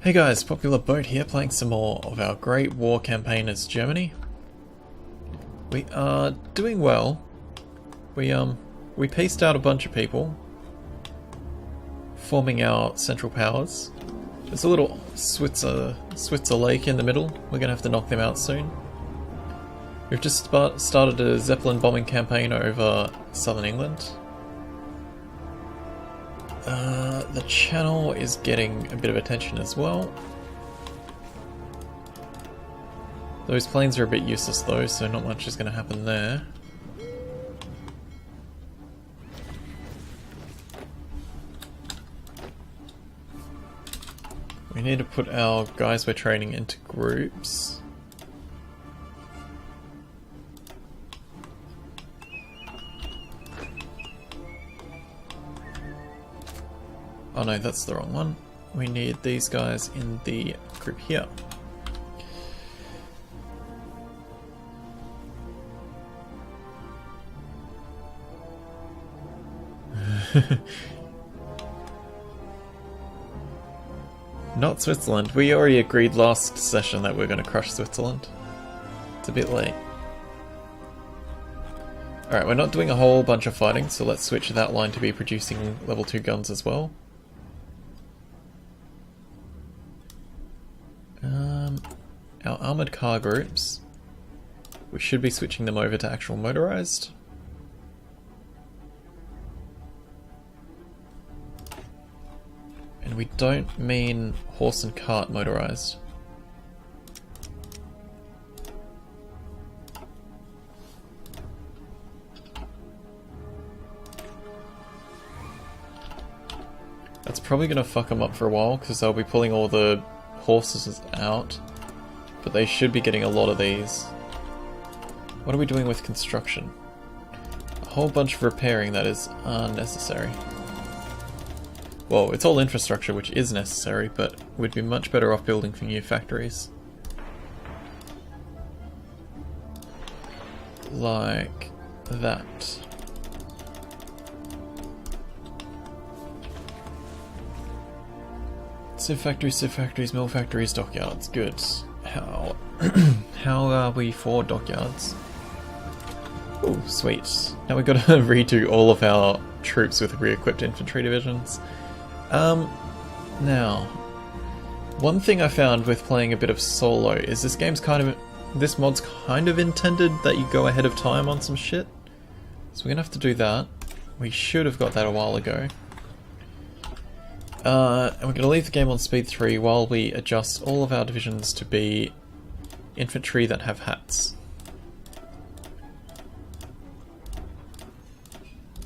Hey guys, Popular Boat here, playing some more of our Great War campaign as Germany. We are doing well. We pieced out a bunch of people, forming our central powers. There's a little Switzer lake in the middle. We're gonna have to knock them out soon. We've just started a Zeppelin bombing campaign over southern England. The channel is getting a bit of attention as well. Those planes are a bit useless though, so not much is going to happen there. We need to put our guys we're training into groups. Oh no, that's the wrong one. We need these guys in the group here. Not Switzerland. We already agreed last session that we're going to crush Switzerland. It's a bit late. Alright, we're not doing a whole bunch of fighting, so let's switch that line to be producing level 2 guns as well. Our armoured car groups, we should be switching them over to actual motorised. And we don't mean horse and cart motorised. That's probably going to fuck them up for a while because they'll be pulling all the horses out. But they should be getting a lot of these. What are we doing with construction? A whole bunch of repairing that is unnecessary. Well, it's all infrastructure which is necessary, but we'd be much better off building for new factories. Like that. Civ factories, mill factories, dockyards. Good. How are we for dockyards? Oh, sweet. Now we've got to redo all of our troops with re-equipped infantry divisions. Now, one thing I found with playing a bit of solo is this mod's kind of intended that you go ahead of time on some shit. So we're gonna have to do that. We should have got that a while ago. And we're going to leave the game on speed 3 while we adjust all of our divisions to be infantry that have hats.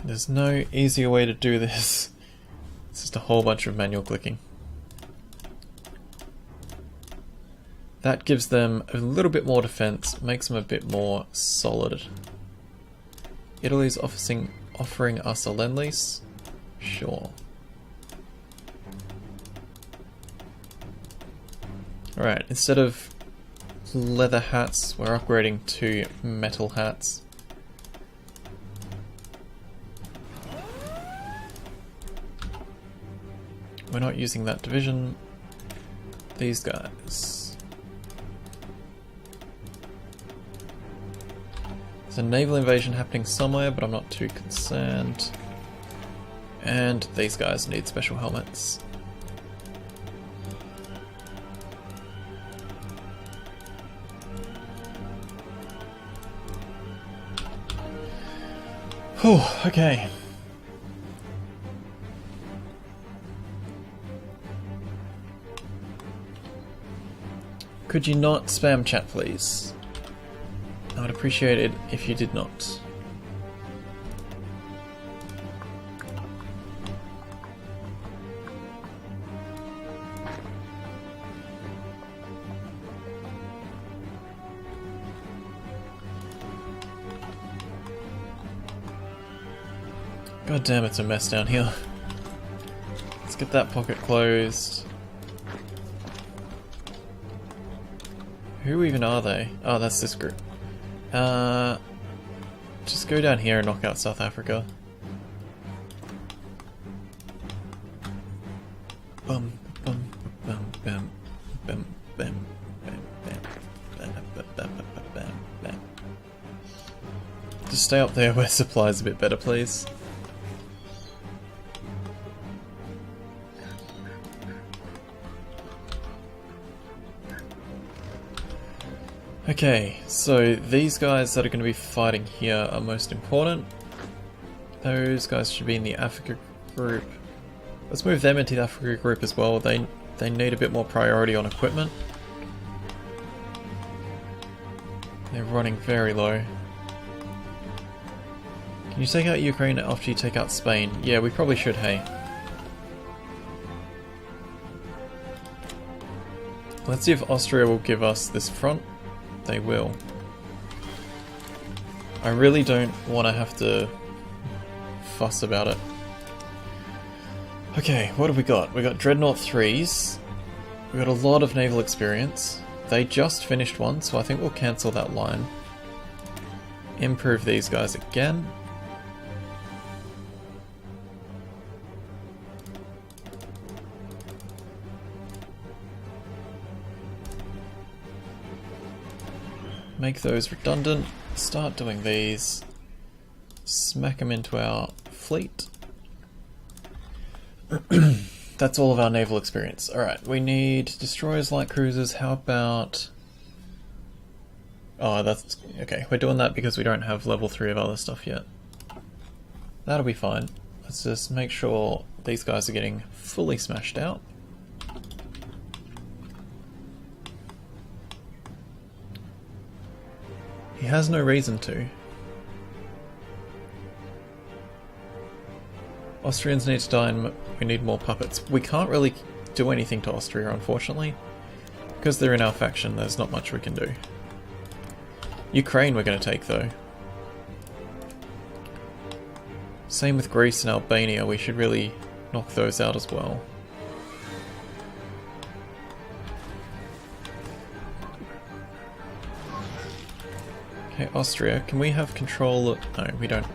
There's no easier way to do this. It's just a whole bunch of manual clicking. That gives them a little bit more defense, makes them a bit more solid. Italy's offering us a lend-lease? Sure. Alright, instead of leather hats, we're upgrading to metal hats. We're not using that division. These guys. There's a naval invasion happening somewhere, but I'm not too concerned. And these guys need special helmets. Whew, okay. Could you not spam chat, please? I would appreciate it if you did not. God damn, it's a mess down here. Let's get that pocket closed. Who even are they? Oh, that's this group. Just go down here and knock out South Africa. Bum, bum, bum, bam, bam, bam, bam, bam, bam, bam, bam, bam, bam. Just stay up there where supply's a bit better, please. Okay, so these guys that are going to be fighting here are most important. Those guys should be in the Africa group. Let's move them into the Africa group as well. They need a bit more priority on equipment. They're running very low. Can you take out Ukraine after you take out Spain? Yeah, we probably should, hey. Let's see if Austria will give us this front. They will. I really don't want to have to fuss about it. Okay, what have we got? We got Dreadnought 3s. We got a lot of naval experience. They just finished one, so I think we'll cancel that line. Improve these guys again. Make those redundant. Start doing these. Smack them into our fleet. That's all of our naval experience. Alright, we need destroyers, light cruisers. How about... Oh, that's... Okay, we're doing that because we don't have level 3 of other stuff yet. That'll be fine. Let's just make sure these guys are getting fully smashed out. He has no reason to. Austrians need to die and we need more puppets. We can't really do anything to Austria, unfortunately. Because they're in our faction, there's not much we can do. Ukraine we're going to take, though. Same with Greece and Albania, we should really knock those out as well. Okay, Austria, can we have control of... No, we don't.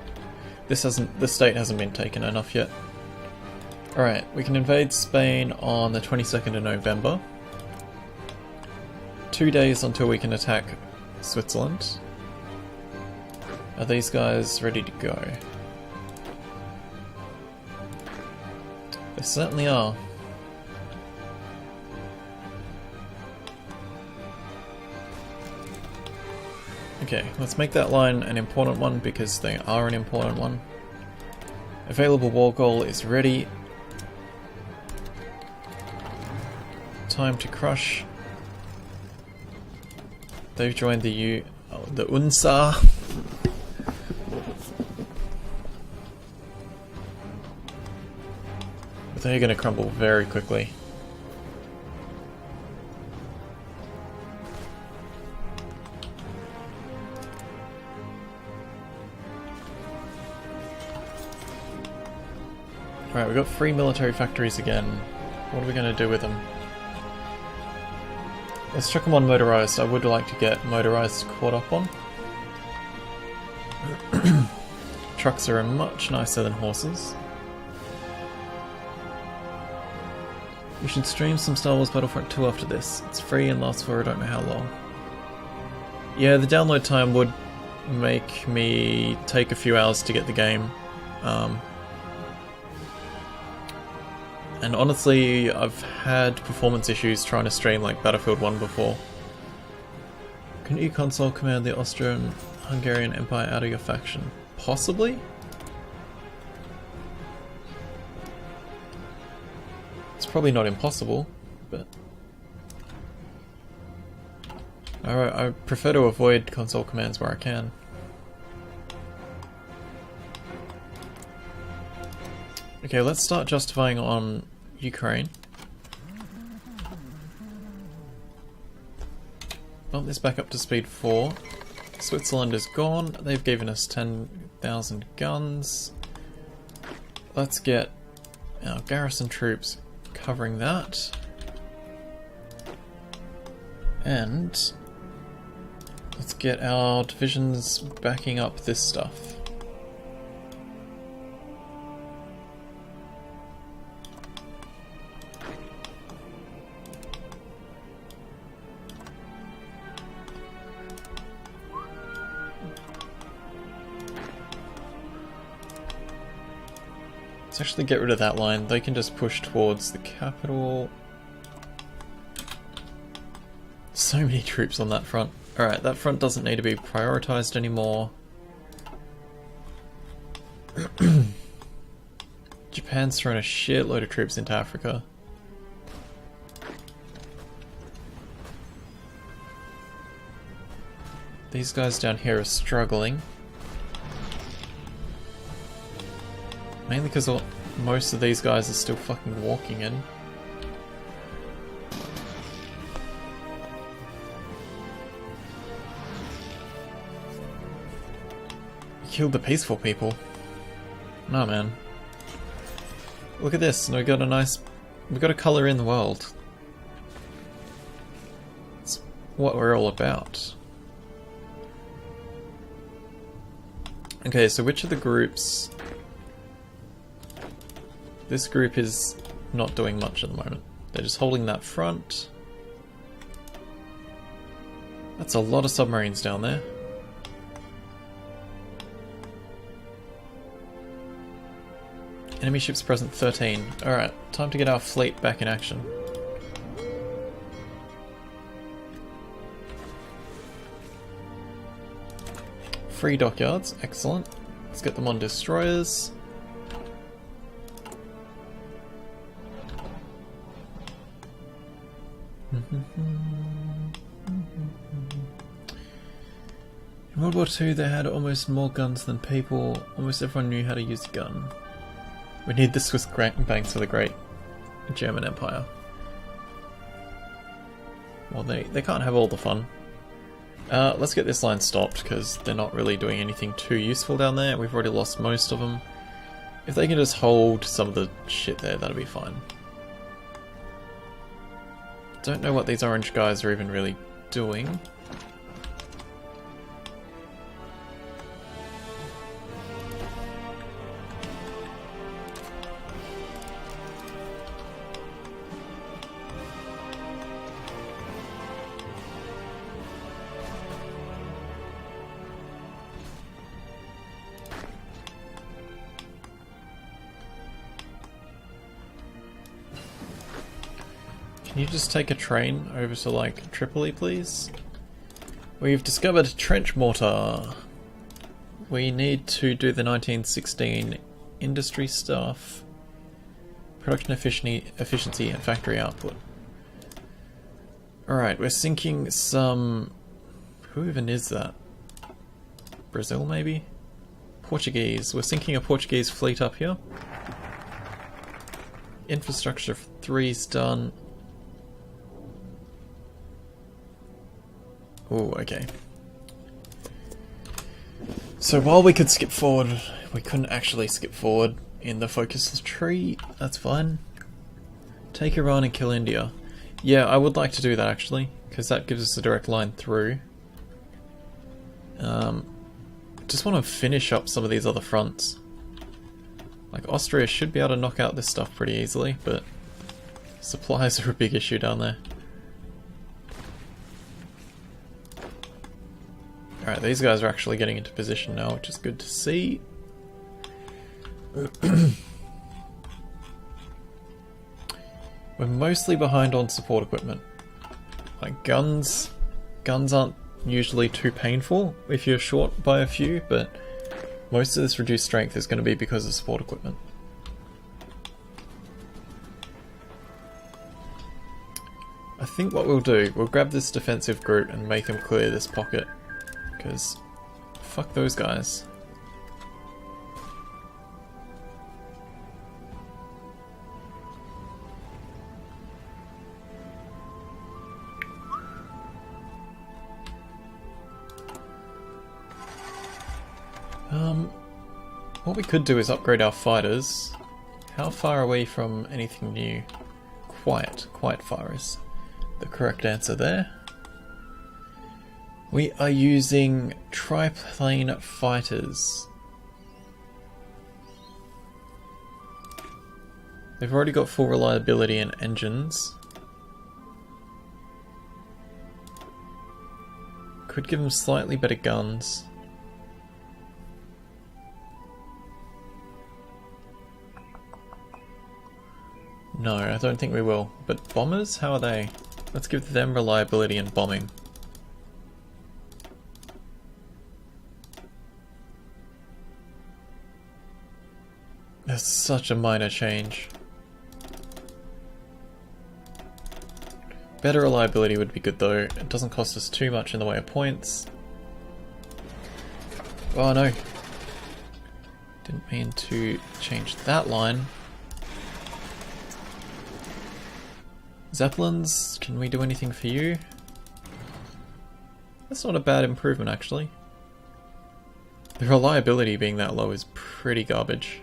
This state hasn't been taken enough yet. Alright, we can invade Spain on the 22nd of November. 2 days until we can attack Switzerland. Are these guys ready to go? They certainly are. Okay, let's make that line an important one because they are an important one. Available war goal is ready. Time to crush. They've joined the UNSA. But they're going to crumble very quickly. Alright, we've got 3 military factories again. What are we going to do with them? Let's chuck them on motorized. I would like to get motorized caught up on. Trucks are much nicer than horses. We should stream some Star Wars Battlefront 2 after this. It's free and lasts for I don't know how long. Yeah, the download time would make me take a few hours to get the game. And honestly, I've had performance issues trying to stream like Battlefield 1 before. Can you console command the Austrian-Hungarian Empire out of your faction? Possibly? It's probably not impossible, but... I prefer to avoid console commands where I can. Okay, let's start justifying on Ukraine. Bump this back up to speed 4. Switzerland is gone. They've given us 10,000 guns. Let's get our garrison troops covering that. And let's get our divisions backing up this stuff. Let's actually get rid of that line. They can just push towards the capital. So many troops on that front. Alright, that front doesn't need to be prioritized anymore. Japan's thrown a shitload of troops into Africa. These guys down here are struggling. Mainly because most of these guys are still fucking walking in. Killed the peaceful people. No, man. Look at this. We got a colour in the world. It's what we're all about. Okay, so which of the groups... This group is not doing much at the moment. They're just holding that front. That's a lot of submarines down there. Enemy ships present 13. Alright, time to get our fleet back in action. Free dockyards, excellent. Let's get them on destroyers. In World War II they had almost more guns than people. Almost everyone knew how to use a gun. We need the Swiss banks for the great German Empire. Well, they can't have all the fun. Let's get this line stopped, because they're not really doing anything too useful down there. We've already lost most of them. If they can just hold some of the shit there, that'll be fine. Don't know what these orange guys are even really doing. Can you just take a train over to, like, Tripoli, please? We've discovered a trench mortar. We need to do the 1916 industry stuff. Production efficiency and factory output. Alright, we're sinking some... Who even is that? Brazil, maybe? Portuguese. We're sinking a Portuguese fleet up here. Infrastructure 3's done. Oh, okay. So while we could skip forward, we couldn't actually skip forward in the focus tree. That's fine. Take Iran and kill India. Yeah, I would like to do that actually, because that gives us a direct line through. Just want to finish up some of these other fronts. Like Austria should be able to knock out this stuff pretty easily, but supplies are a big issue down there. Alright, these guys are actually getting into position now, which is good to see. We're mostly behind on support equipment. Like guns aren't usually too painful if you're short by a few, but most of this reduced strength is going to be because of support equipment. I think what we'll do, we'll grab this defensive group and make them clear this pocket. Because fuck those guys. What we could do is upgrade our fighters. How far away from anything new? Quite far is the correct answer there. We are using triplane fighters. They've already got full reliability and engines. Could give them slightly better guns. No, I don't think we will. But bombers? How are they? Let's give them reliability and bombing. That's such a minor change. Better reliability would be good though. It doesn't cost us too much in the way of points. Oh no. Didn't mean to change that line. Zeppelins, can we do anything for you? That's not a bad improvement actually. The reliability being that low is pretty garbage.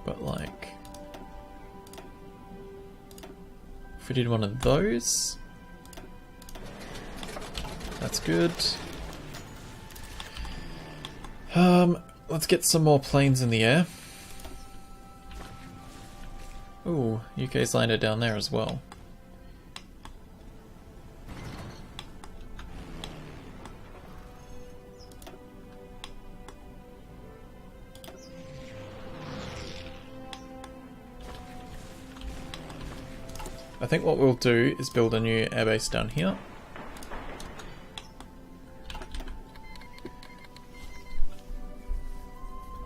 But like... if we did one of those... that's good. Let's get some more planes in the air. Ooh, UK's landed down there as well. I think what we'll do is build a new airbase down here.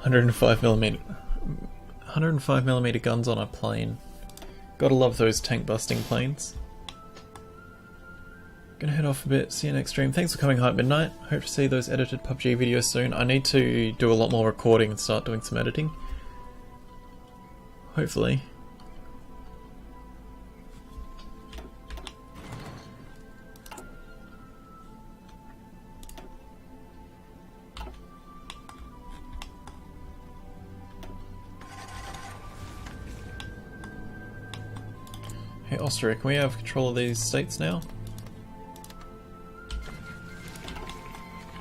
$105mm guns on a plane. Gotta love those tank busting planes. Gonna head off a bit, see you next stream. Thanks for coming, Hype Midnight. Hope to see those edited PUBG videos soon. I need to do a lot more recording and start doing some editing. Hopefully. Hey Austria, can we have control of these states now?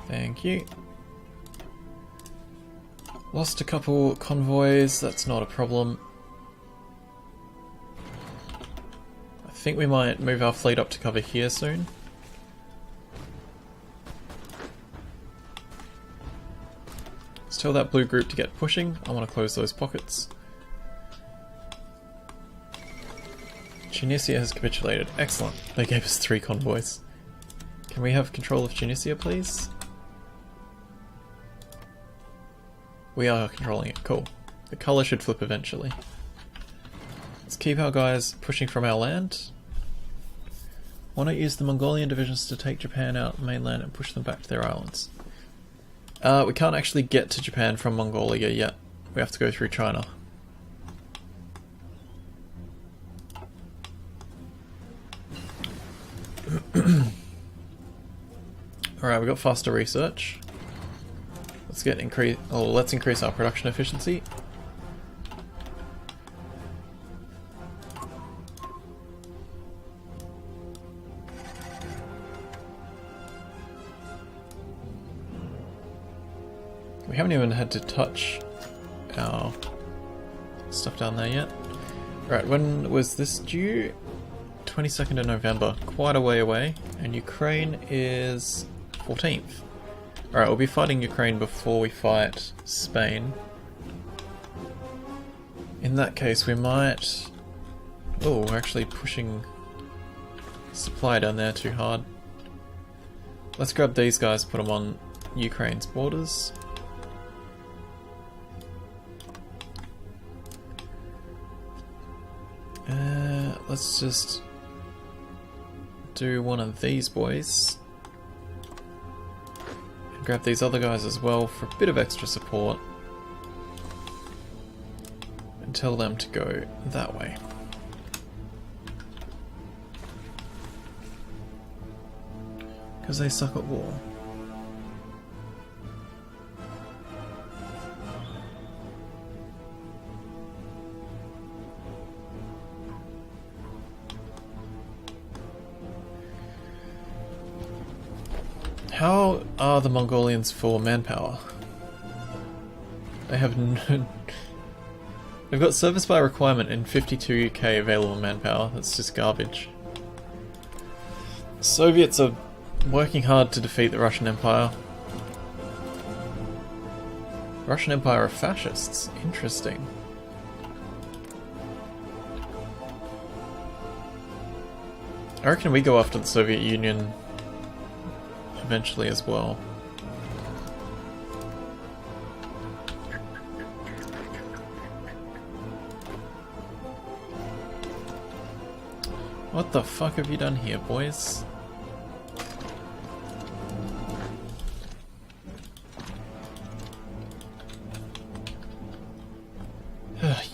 Thank you. Lost a couple convoys, that's not a problem. I think we might move our fleet up to cover here soon. Let's tell that blue group to get pushing. I want to close those pockets. Tunisia has capitulated. Excellent. They gave us 3 convoys. Can we have control of Tunisia, please? We are controlling it. Cool. The colour should flip eventually. Let's keep our guys pushing from our land. Why not use the Mongolian divisions to take Japan out mainland and push them back to their islands? We can't actually get to Japan from Mongolia yet. We have to go through China. Alright, we got faster research. Let's increase our production efficiency. We haven't even had to touch our stuff down there yet. Right, when was this due? 22nd of November, quite a way away, and Ukraine is 14th. Alright, we'll be fighting Ukraine before we fight Spain. In that case, we might... oh, we're actually pushing supply down there too hard. Let's grab these guys, put them on Ukraine's borders. Let's just do one of these boys. And grab these other guys as well for a bit of extra support. And tell them to go that way. Because they suck at war. How are the Mongolians for manpower? They have they've got service by requirement and 52k available manpower. That's just garbage. Soviets are working hard to defeat the Russian Empire. Russian Empire are fascists. Interesting. I reckon we go after the Soviet Union eventually as well. What the fuck have you done here, boys?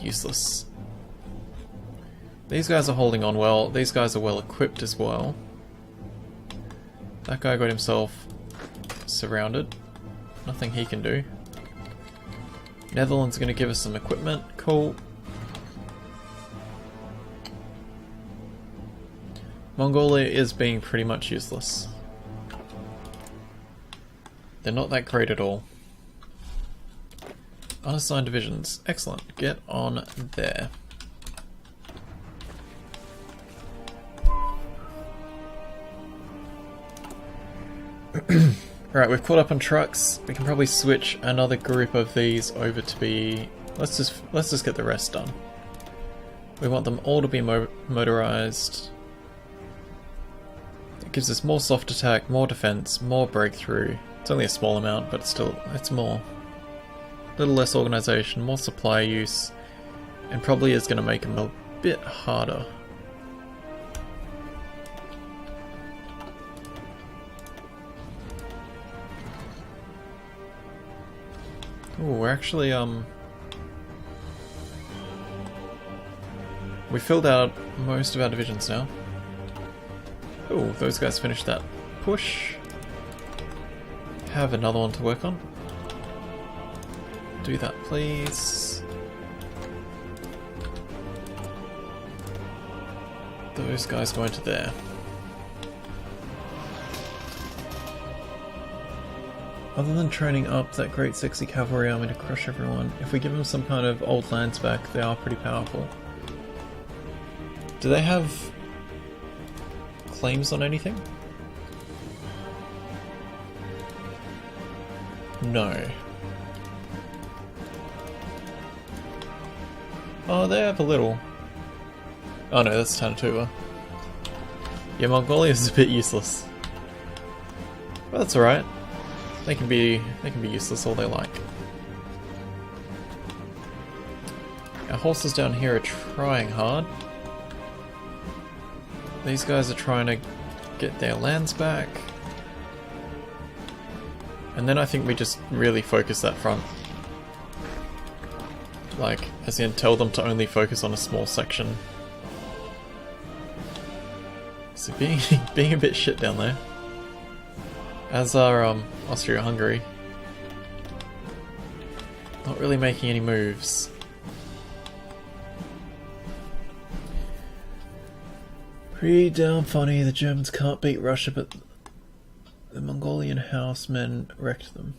Useless. These guys are holding on well. These guys are well equipped as well. That guy got himself surrounded. Nothing he can do. Netherlands going to give us some equipment. Cool. Mongolia is being pretty much useless. They're not that great at all. Unassigned divisions. Excellent. Get on there. Right, we've caught up on trucks. We can probably switch another group of these over to be... Let's just get the rest done. We want them all to be motorized. It gives us more soft attack, more defense, more breakthrough. It's only a small amount, but still, it's more. A little less organization, more supply use, and probably is going to make them a bit harder. Oh, we're actually, we filled out most of our divisions now. Oh, those guys finished that push. Have another one to work on. Do that, please. Those guys go into there. Other than training up that great sexy cavalry army to crush everyone, if we give them some kind of old lands back, they are pretty powerful. Do they have claims on anything? No. Oh, they have a little. Oh no, that's Tanatuva. Yeah, Mongolia is a bit useless. But that's alright. They can be useless all they like. Our horses down here are trying hard. These guys are trying to get their lands back. And then I think we just really focus that front. Like, as in tell them to only focus on a small section. So being a bit shit down there. As are Austria-Hungary. Not really making any moves. Pretty damn funny, the Germans can't beat Russia, but the Mongolian housemen wrecked them.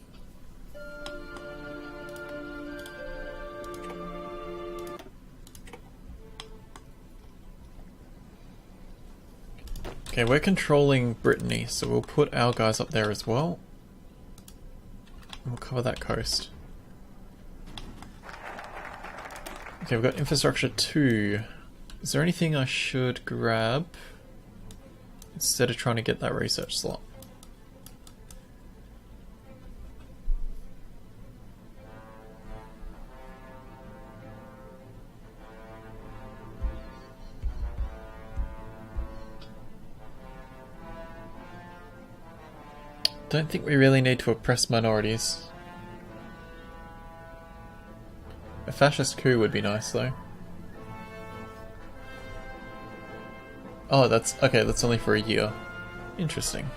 Okay, we're controlling Brittany, so we'll put our guys up there as well. We'll cover that coast. Okay, we've got infrastructure 2. Is there anything I should grab instead of trying to get that research slot? Don't think we really need to oppress minorities. A fascist coup would be nice though. Oh, that's okay, that's only for a year. Interesting.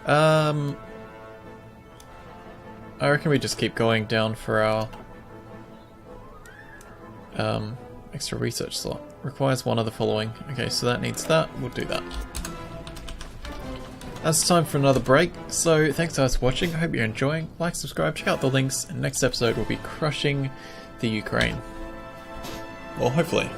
I reckon we just keep going down for our extra research slot. Requires one of the following. Okay, so that needs that. We'll do that. That's time for another break. So thanks guys for watching. I hope you're enjoying. Like, subscribe, check out the links, and next episode we'll be crushing the Ukraine. Well, hopefully.